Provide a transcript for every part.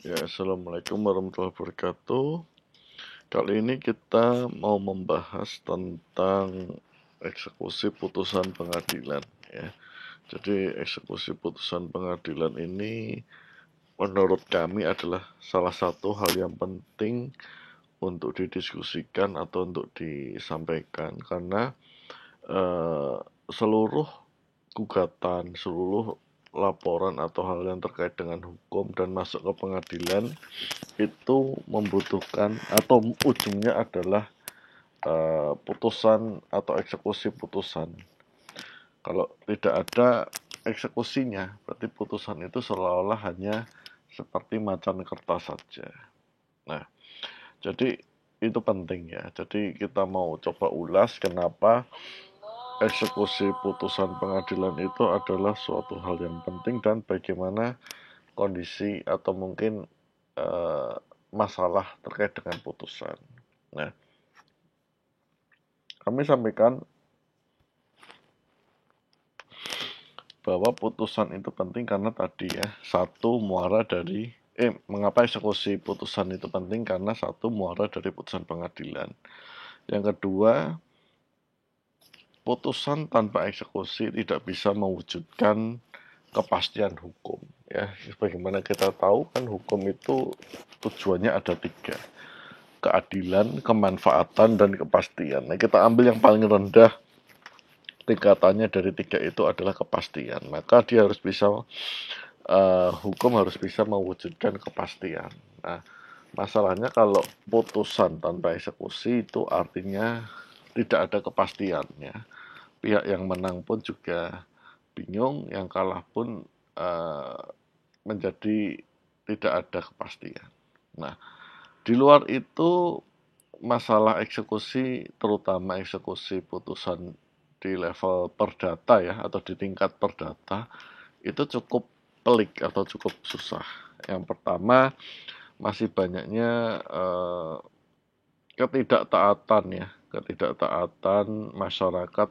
Ya, Assalamualaikum warahmatullahi wabarakatuh. Kali ini kita mau membahas tentang eksekusi putusan pengadilan ya. Jadi eksekusi putusan pengadilan ini menurut kami adalah salah satu hal yang penting untuk didiskusikan atau untuk disampaikan karena eh, seluruh gugatan, seluruh laporan atau hal yang terkait dengan hukum dan masuk ke pengadilan itu membutuhkan atau ujungnya adalah putusan atau eksekusi putusan. Kalau tidak ada eksekusinya, berarti putusan itu seolah-olah hanya seperti macan kertas saja. Nah, jadi itu penting ya. Jadi kita mau coba ulas kenapa eksekusi putusan pengadilan itu adalah suatu hal yang penting dan bagaimana kondisi atau mungkin eh, masalah terkait dengan putusan. Nah, kami sampaikan bahwa putusan itu penting karena tadi ya, satu muara dari mengapa eksekusi putusan itu penting karena satu muara dari putusan pengadilan. Yang kedua, putusan tanpa eksekusi tidak bisa mewujudkan kepastian hukum ya. Sebagaimana kita tahu kan hukum itu tujuannya ada tiga: keadilan, kemanfaatan, dan kepastian. Nah, kita ambil yang paling rendah tingkatannya dari tiga itu adalah kepastian. Maka dia harus bisa hukum harus bisa mewujudkan kepastian. Nah, masalahnya kalau putusan tanpa eksekusi itu artinya tidak ada kepastiannya. Pihak yang menang pun juga bingung, yang kalah pun menjadi tidak ada kepastian. Nah, di luar itu masalah eksekusi, terutama eksekusi putusan di level perdata ya, atau di tingkat perdata, itu cukup pelik atau cukup susah. Yang pertama, masih banyaknya ketidaktaatan ya, ketidaktaatan masyarakat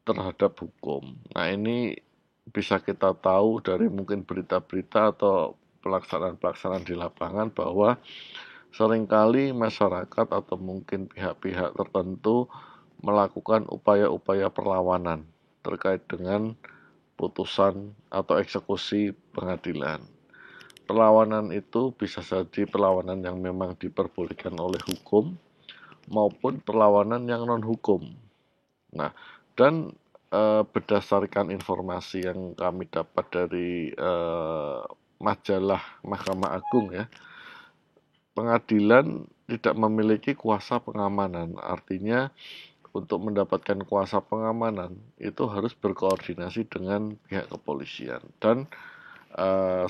terhadap hukum. Nah, ini bisa kita tahu dari mungkin berita-berita atau pelaksanaan-pelaksanaan di lapangan bahwa seringkali masyarakat atau mungkin pihak-pihak tertentu melakukan upaya-upaya perlawanan terkait dengan putusan atau eksekusi pengadilan. Perlawanan itu bisa jadi perlawanan yang memang diperbolehkan oleh hukum maupun perlawanan yang non-hukum. Nah, dan berdasarkan informasi yang kami dapat dari majalah Mahkamah Agung ya, pengadilan tidak memiliki kuasa pengamanan. Artinya untuk mendapatkan kuasa pengamanan itu harus berkoordinasi dengan pihak kepolisian. Dan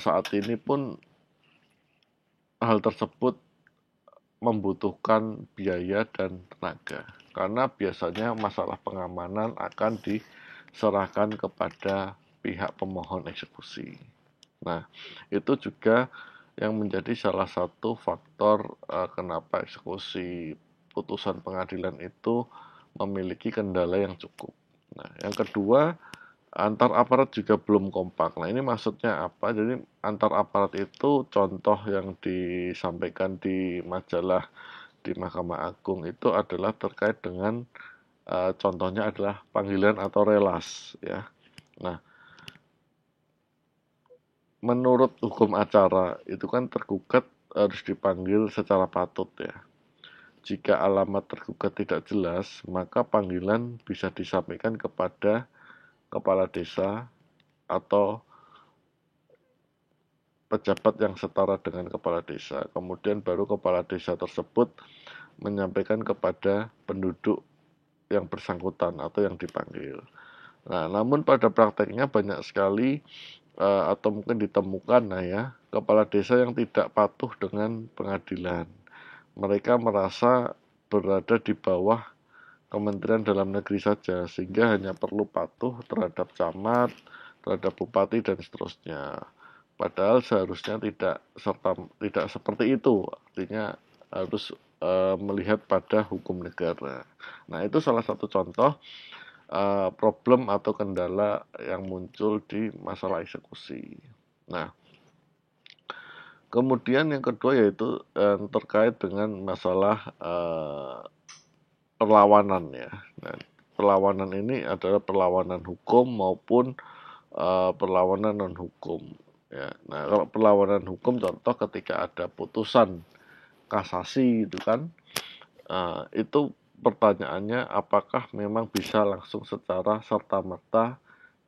saat ini pun hal tersebut membutuhkan biaya dan tenaga. Karena biasanya masalah pengamanan akan diserahkan kepada pihak pemohon eksekusi. Nah, itu juga yang menjadi salah satu faktor kenapa eksekusi putusan pengadilan itu memiliki kendala yang cukup. Nah, yang kedua, antar aparat juga belum kompak. Nah, ini maksudnya apa? Jadi antar aparat itu contoh yang disampaikan di majalah di Mahkamah Agung itu adalah terkait dengan contohnya adalah panggilan atau relas ya. Nah, menurut hukum acara itu kan tergugat harus dipanggil secara patut ya. Jika alamat tergugat tidak jelas, maka panggilan bisa disampaikan kepada kepala desa atau pejabat yang setara dengan kepala desa. Kemudian baru kepala desa tersebut menyampaikan kepada penduduk yang bersangkutan atau yang dipanggil. Nah, namun pada prakteknya banyak sekali atau mungkin ditemukan nah ya, kepala desa yang tidak patuh dengan pengadilan. Mereka merasa berada di bawah Kementerian Dalam Negeri saja, sehingga hanya perlu patuh terhadap camat, terhadap bupati dan seterusnya. Padahal seharusnya tidak seperti itu. Artinya harus melihat pada hukum negara. Nah, itu salah satu contoh problem atau kendala yang muncul di masalah eksekusi. Nah, Kemudian yang kedua yaitu terkait dengan masalah perlawanan ya. Nah, perlawanan ini adalah perlawanan hukum maupun perlawanan non hukum ya. Nah, kalau perlawanan hukum contoh ketika ada putusan kasasi itu kan, itu pertanyaannya apakah memang bisa langsung secara serta-merta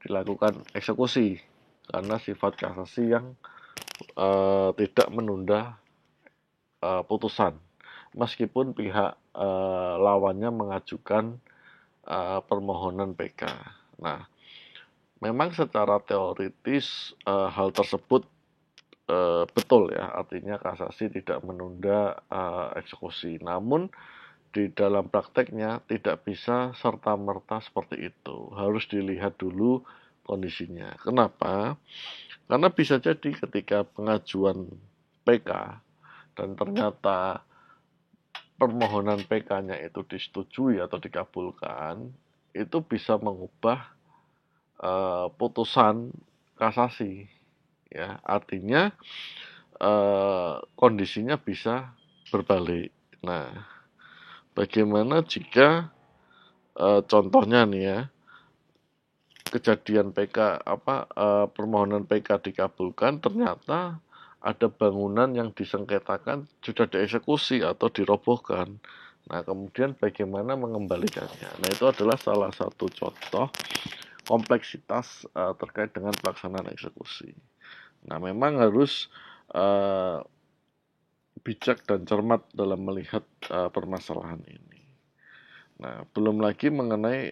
dilakukan eksekusi karena sifat kasasi yang tidak menunda putusan meskipun pihak lawannya mengajukan permohonan PK. Nah, memang secara teoritis hal tersebut betul ya, artinya kasasi tidak menunda eksekusi. Namun di dalam prakteknya tidak bisa serta-merta seperti itu. Harus dilihat dulu kondisinya. Kenapa? Karena bisa jadi ketika pengajuan PK dan ternyata permohonan PK-nya itu disetujui atau dikabulkan, itu bisa mengubah putusan kasasi ya, artinya kondisinya bisa berbalik. Nah, bagaimana jika contohnya nih ya, kejadian PK permohonan PK dikabulkan, ternyata ada bangunan yang disengketakan sudah dieksekusi atau dirobohkan. Nah, kemudian bagaimana mengembalikannya? Nah, itu adalah salah satu contoh kompleksitas terkait dengan pelaksanaan eksekusi. Nah, memang harus bijak dan cermat dalam melihat permasalahan ini. Nah, belum lagi mengenai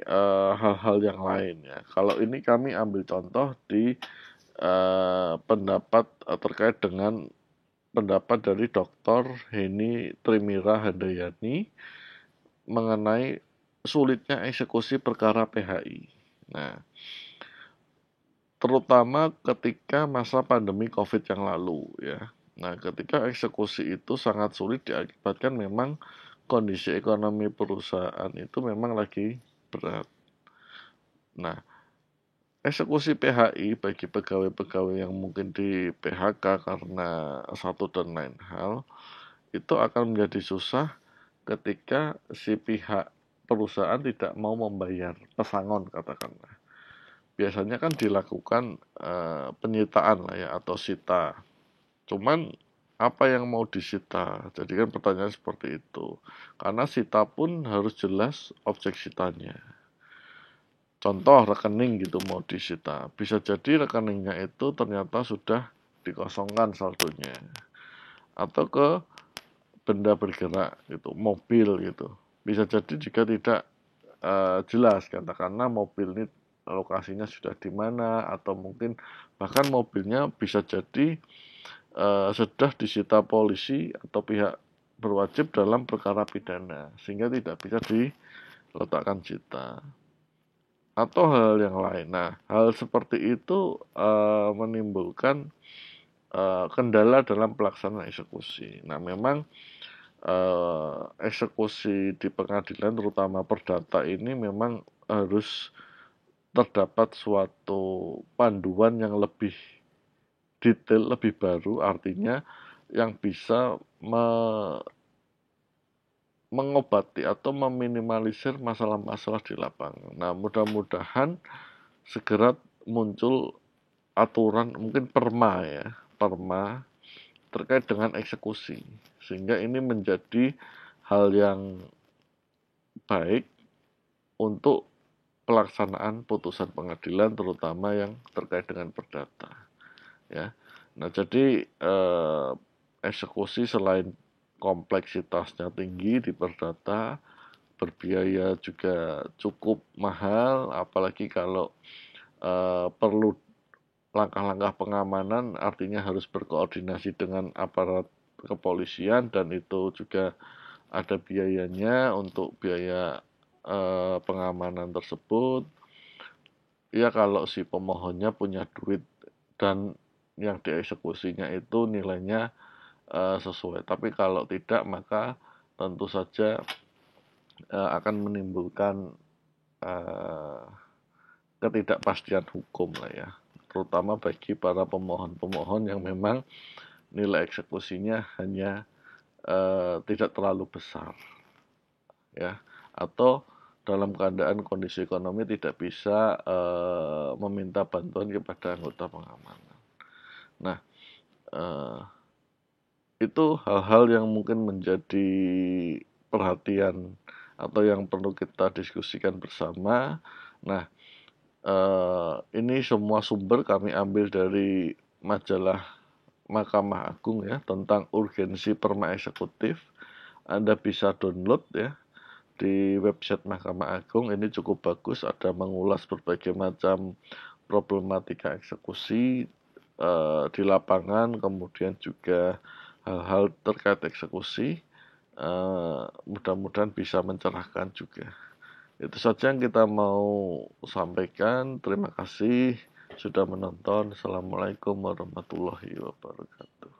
hal-hal yang lain ya. Kalau ini kami ambil contoh di pendapat terkait dengan pendapat dari Dr. Heni Trimira Handayani mengenai sulitnya eksekusi perkara PHI. Nah, terutama ketika masa pandemi COVID yang lalu ya. Nah, ketika eksekusi itu sangat sulit diakibatkan memang kondisi ekonomi perusahaan itu memang lagi berat. Nah, eksekusi PHI bagi pegawai-pegawai yang mungkin di PHK karena satu dan lain hal itu akan menjadi susah ketika si pihak perusahaan tidak mau membayar pesangon katakanlah. Biasanya kan dilakukan penyitaan lah ya atau sita. Cuman apa yang mau disita? Jadi kan pertanyaan seperti itu. Karena sita pun harus jelas objek sitanya. Contoh rekening gitu mau disita. Bisa jadi rekeningnya itu ternyata sudah dikosongkan saldonya. Atau ke benda bergerak gitu, mobil gitu. Bisa jadi jika tidak jelas katakanlah mobil ini lokasinya sudah di mana atau mungkin bahkan mobilnya bisa jadi sudah disita polisi atau pihak berwajib dalam perkara pidana sehingga tidak bisa diletakkan cita atau hal yang lain. Nah, hal seperti itu menimbulkan kendala dalam pelaksanaan eksekusi. Nah, memang eksekusi di pengadilan terutama perdata ini memang harus terdapat suatu panduan yang lebih detail, lebih baru, artinya yang bisa mengobati atau meminimalisir masalah-masalah di lapangan. Nah, mudah-mudahan segera muncul aturan, mungkin perma ya, perma terkait dengan eksekusi. Sehingga ini menjadi hal yang baik untuk pelaksanaan putusan pengadilan terutama yang terkait dengan perdata ya. Nah, jadi eksekusi selain kompleksitasnya tinggi di perdata, berbiaya juga cukup mahal, apalagi kalau perlu langkah-langkah pengamanan, artinya harus berkoordinasi dengan aparat kepolisian dan itu juga ada biayanya untuk biaya pengamanan tersebut. Ya kalau si pemohonnya punya duit dan yang dieksekusinya itu nilainya sesuai. Tapi kalau tidak maka tentu saja akan menimbulkan ketidakpastian hukum lah ya. Terutama bagi para pemohon-pemohon yang memang nilai eksekusinya hanya tidak terlalu besar, ya, atau dalam keadaan kondisi ekonomi tidak bisa meminta bantuan kepada anggota pengamanan. Nah, itu hal-hal yang mungkin menjadi perhatian atau yang perlu kita diskusikan bersama. Nah, ini semua sumber kami ambil dari majalah Mahkamah Agung ya, tentang urgensi perma eksekutif. Anda bisa download ya di website Mahkamah Agung. Ini cukup bagus, ada mengulas berbagai macam problematika eksekusi di lapangan, kemudian juga hal-hal terkait eksekusi. Mudah-mudahan bisa mencerahkan juga. Itu saja yang kita mau sampaikan. Terima kasih sudah menonton. Assalamualaikum warahmatullahi wabarakatuh.